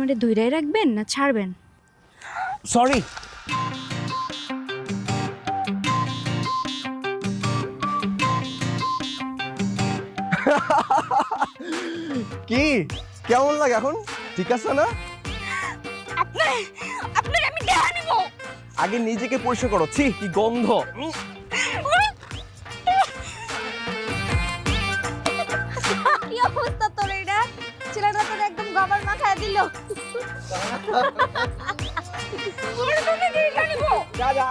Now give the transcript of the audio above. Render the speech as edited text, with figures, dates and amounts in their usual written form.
আমারে ধইরাই রাখবেন না ছাড়বেন? সরি। কি কেমন লাগে এখন? ঠিক আছে না? আপনার আমি দেখা নিব। আগে নিজেকে পরিষ্কার করো। ছি কি গন্ধ। কি অবস্থা তোর এটা? ছেলেটা তোর একদম গবর মাখায় দিল। ওরে তোকে দেখা নিব। যা যা।